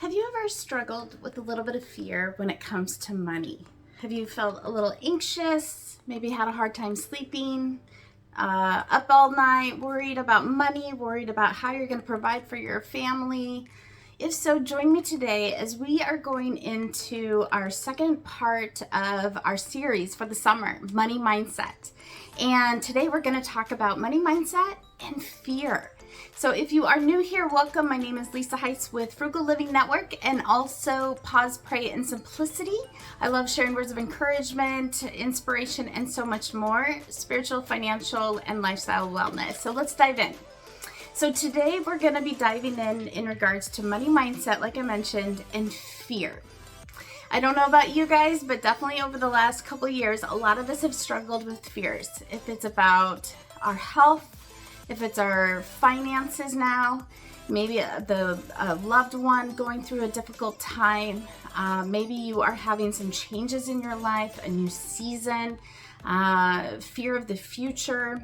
Have you ever struggled with a little bit of fear when it comes to money? Have you felt a little anxious, maybe had a hard time sleeping, up all night, worried about money, worried about how you're going to provide for your family? If so, join me today as we are going into our second part of our series for the summer, Money Mindset. And today we're going to talk about money mindset and fear. So if you are new here, welcome. My name is Hice with Frugal Living Network and also Pause, Pray, and Simplicity. I love sharing words of encouragement, inspiration, and so much more, spiritual, financial, and lifestyle wellness. So let's dive in. So today we're going to be diving in regards to money mindset, like I mentioned, and fear. I don't know about you guys, but definitely over the last couple of years, a lot of us have struggled with fears. If it's about our health, if it's our finances now, maybe the loved one going through a difficult time, maybe you are having some changes in your life, a new season, fear of the future.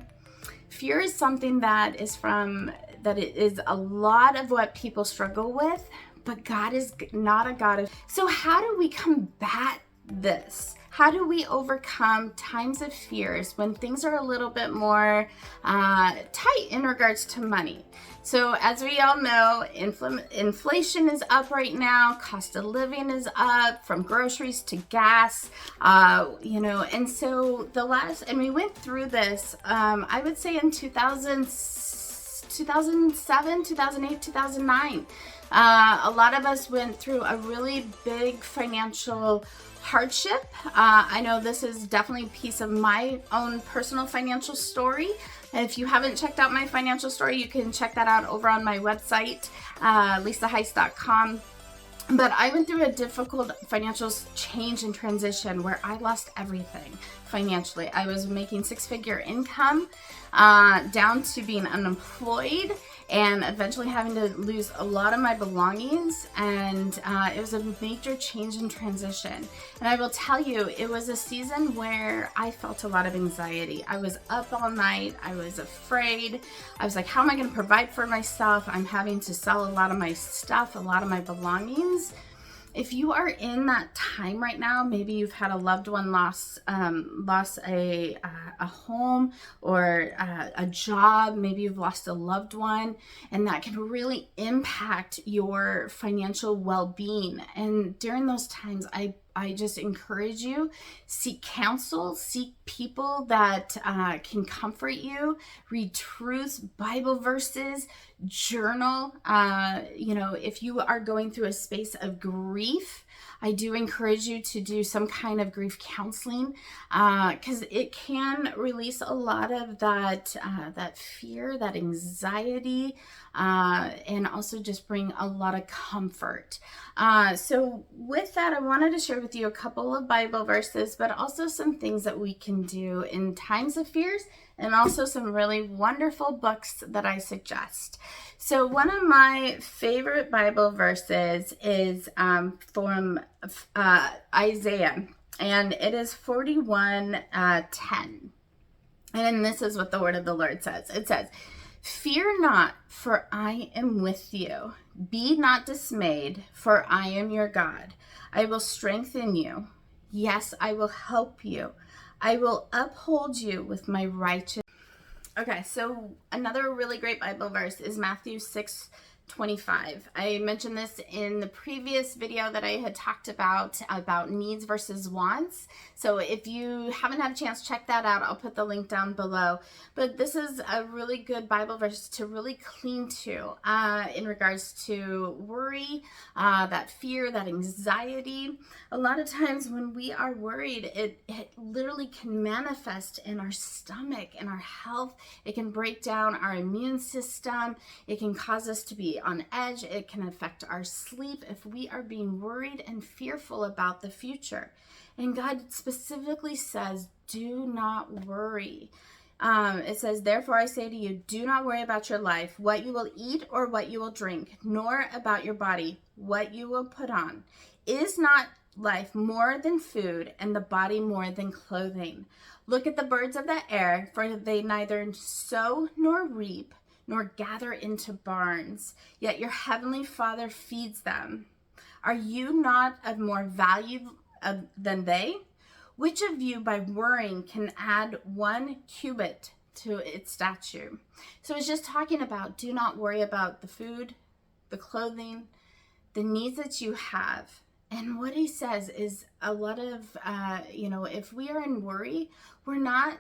Fear is something that it is a lot of what people struggle with, but God is not a God of. So how do we combat this? How do we overcome times of fears when things are a little bit more tight in regards to money? So as we all know, inflation is up right now. Cost of living is up, from groceries to gas, and so we went through this, I would say in 2007, 2008, 2009. A lot of us went through a really big financial hardship. I know this is definitely a piece of my own personal financial story. And if you haven't checked out my financial story, you can check that out over on my website, lisahice.com. But I went through a difficult financial change and transition where I lost everything financially. I was making six-figure income, down to being unemployed, and eventually having to lose a lot of my belongings. And it was a major change and transition. And I will tell you, it was a season where I felt a lot of anxiety. I was up all night. I was afraid. I was like, how am I going to provide for myself? I'm having to sell a lot of my stuff, a lot of my belongings. If you are in that time right now, maybe you've had a loved one lost a home or a job, maybe you've lost a loved one, and that can really impact your financial well-being. And during those times, I just encourage you, seek counsel, seek people that can comfort you, read truths, Bible verses, journal. If you are going through a space of grief, I do encourage you to do some kind of grief counseling, because it can release a lot of that fear, that anxiety, and also just bring a lot of comfort. So with that, I wanted to share with you a couple of Bible verses, but also some things that we can do in times of fears, and also some really wonderful books that I suggest. So one of my favorite Bible verses is from Isaiah, and it is 41:10. And this is what the word of the Lord says. It says, "Fear not, for I am with you. Be not dismayed, for I am your God. I will strengthen you. Yes, I will help you. I will uphold you with my righteous." Okay, so another really great Bible verse is Matthew 6:25. I mentioned this in the previous video that I had talked about needs versus wants. So if you haven't had a chance, check that out. I'll put the link down below. But this is a really good Bible verse to really cling to in regards to worry, that fear, that anxiety. A lot of times when we are worried, it literally can manifest in our stomach, in our health. It can break down our immune system. It can cause us to be on edge. It can affect our sleep if we are being worried and fearful about the future. And God specifically says, do not worry. It says, "Therefore I say to you, do not worry about your life, what you will eat or what you will drink, nor about your body, what you will put on. Is not life more than food, and the body more than clothing? Look at the birds of the air, for they neither sow nor reap, nor gather into barns, yet your heavenly Father feeds them. Are you not of more value than they? Which of you by worrying can add 1 cubit to its stature? So it's just talking about, do not worry about the food, the clothing, the needs that you have. And what he says is a lot of, if we are in worry, we're not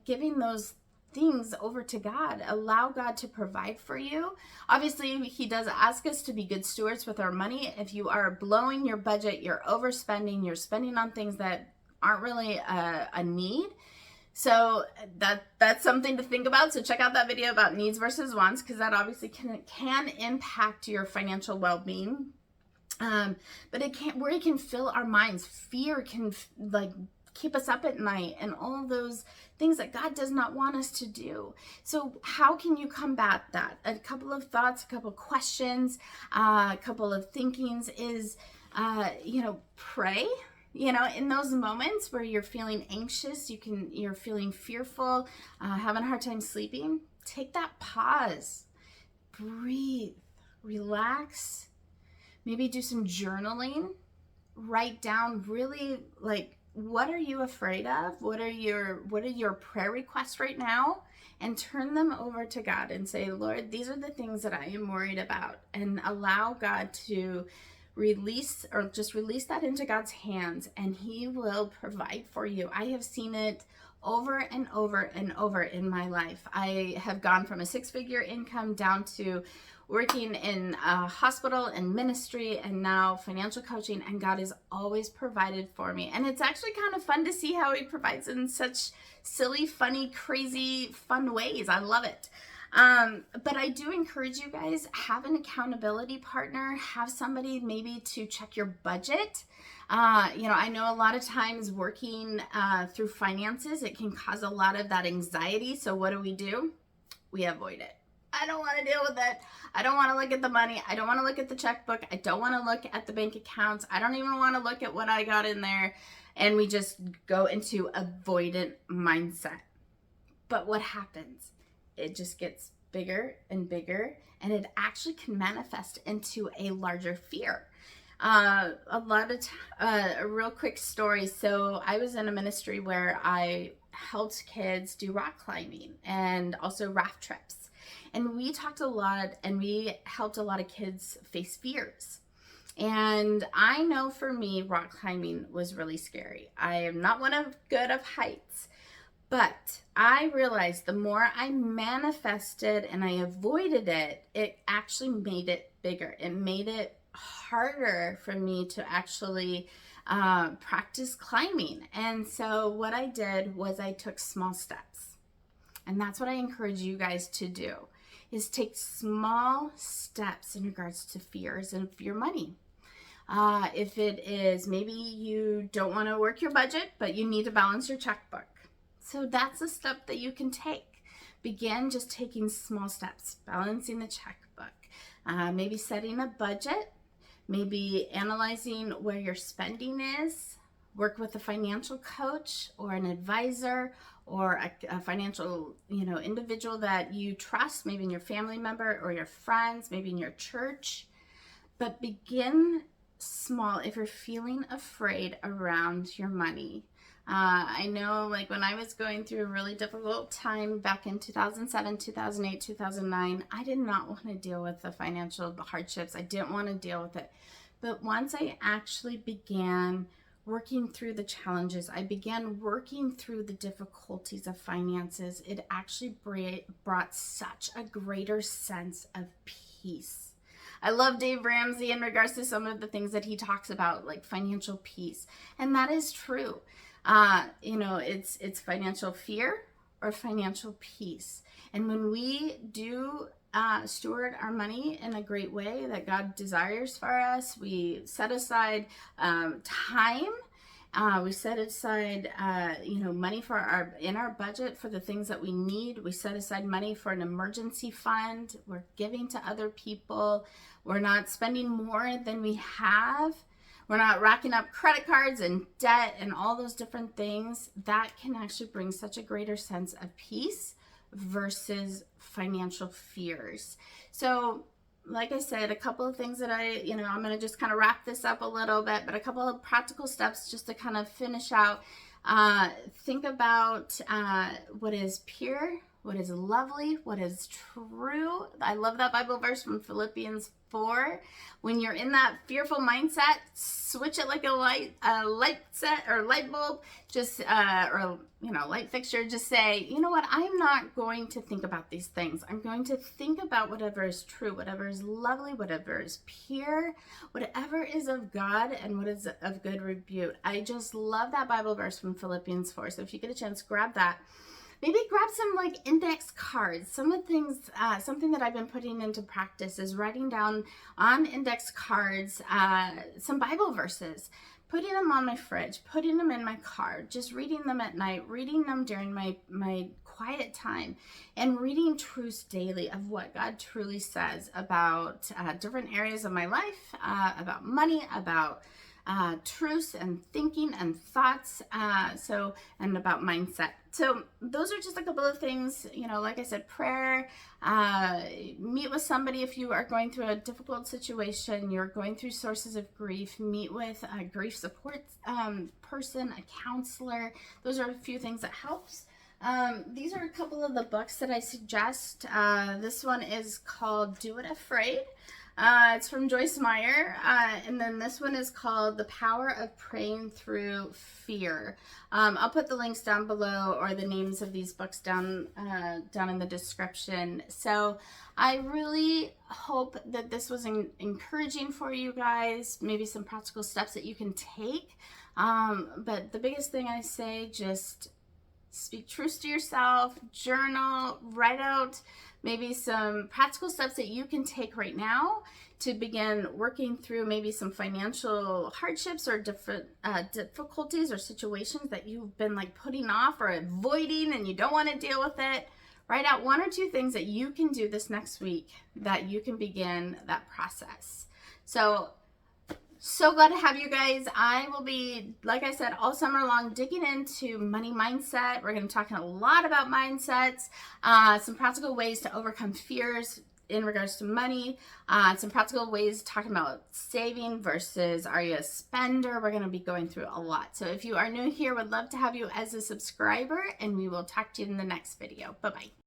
giving those things over to God. Allow God to provide for you. Obviously, he does ask us to be good stewards with our money. If you are blowing your budget, you're overspending, you're spending on things that aren't really a need. So that's something to think about. So check out that video about needs versus wants, because that obviously can impact your financial well-being. But it can fill our minds. Fear can keep us up at night, and all of those things that God does not want us to do. So how can you combat that? A couple of thoughts, a couple of questions, a couple of thinkings is, pray. In those moments where you're feeling anxious, you're feeling fearful, having a hard time sleeping, take that pause, breathe, relax, maybe do some journaling, write down really what are you afraid of? What are your prayer requests right now? And turn them over to God and say, Lord, these are the things that I am worried about, and allow God to release that into God's hands, and he will provide for you. I have seen it over and over and over in my life. I have gone from a 6-figure income down to working in a hospital and ministry, and now financial coaching, and God has always provided for me. And it's actually kind of fun to see how he provides in such silly, funny, crazy, fun ways. I love it. But I do encourage you guys, have an accountability partner, have somebody maybe to check your budget. I know a lot of times working through finances, it can cause a lot of that anxiety. So what do? We avoid it. I don't want to deal with it. I don't want to look at the money. I don't want to look at the checkbook. I don't want to look at the bank accounts. I don't even want to look at what I got in there. And we just go into avoidant mindset. But what happens? It just gets bigger and bigger, and it actually can manifest into a larger fear. A real quick story. So I was in a ministry where I helped kids do rock climbing and also raft trips. And we talked a lot, and we helped a lot of kids face fears. And I know for me, rock climbing was really scary. I am not good of heights. But I realized the more I manifested and I avoided it, it actually made it bigger. It made it harder for me to actually practice climbing. And so what I did was I took small steps. And that's what I encourage you guys to do, is take small steps in regards to fears and your money. If it is maybe you don't want to work your budget, but you need to balance your checkbook. So that's a step that you can take. Begin just taking small steps, balancing the checkbook, maybe setting a budget, maybe analyzing where your spending is, work with a financial coach or an advisor or a financial, individual that you trust, maybe in your family member or your friends, maybe in your church. But begin small if you're feeling afraid around your money. I know when I was going through a really difficult time back in 2007, 2008, 2009, I did not want to deal with the financial hardships. I didn't want to deal with it. But once I actually began working through the challenges, I began working through the difficulties of finances, it actually brought such a greater sense of peace. I love Dave Ramsey in regards to some of the things that he talks about, like financial peace. And that is true. It's financial fear or financial peace. And when we do steward our money in a great way that God desires for us, we set aside time. We set aside, money in our budget for the things that we need. We set aside money for an emergency fund. We're giving to other people. We're not spending more than we have. We're not racking up credit cards and debt and all those different things. That can actually bring such a greater sense of peace versus financial fears. So like I said, a couple of things that I'm going to just kind of wrap this up a little bit, but a couple of practical steps just to kind of finish out. Think about what is pure, what is lovely, what is true. I love that Bible verse from Philippians 4. When you're in that fearful mindset, switch it like a light set or light bulb, just or light fixture. Just say, you know what? I'm not going to think about these things. I'm going to think about whatever is true, whatever is lovely, whatever is pure, whatever is of God, and what is of good repute. I just love that Bible verse from Philippians 4. So if you get a chance, grab that. Maybe grab some like index cards. Some of the things, something that I've been putting into practice is writing down on index cards some Bible verses, putting them on my fridge, putting them in my car, just reading them at night, reading them during my quiet time, and reading truths daily of what God truly says about different areas of my life, about money, about truths and thinking and thoughts, and about mindset. So those are just a couple of things, like I said, prayer, meet with somebody if you are going through a difficult situation, you're going through sources of grief, meet with a grief support person, a counselor. Those are a few things that helps. These are a couple of the books that I suggest. This one is called Do It Afraid. It's from Joyce Meyer, and then this one is called The Power of Praying Through Fear. I'll put the links down below, or the names of these books down in the description. So I really hope that this was encouraging for you guys, maybe some practical steps that you can take. But the biggest thing I say, just speak truth to yourself, journal, write out maybe some practical steps that you can take right now to begin working through maybe some financial hardships or different difficulties or situations that you've been like putting off or avoiding and you don't want to deal with it. Write out 1 or 2 things that you can do this next week that you can begin that process. So glad to have you guys. I will be, like I said, all summer long digging into money mindset. We're going to talk a lot about mindsets, some practical ways to overcome fears in regards to money, some practical ways talking about saving versus are you a spender. We're going to be going through a lot. So if you are new here, would love to have you as a subscriber, and we will talk to you in the next video. Bye-bye.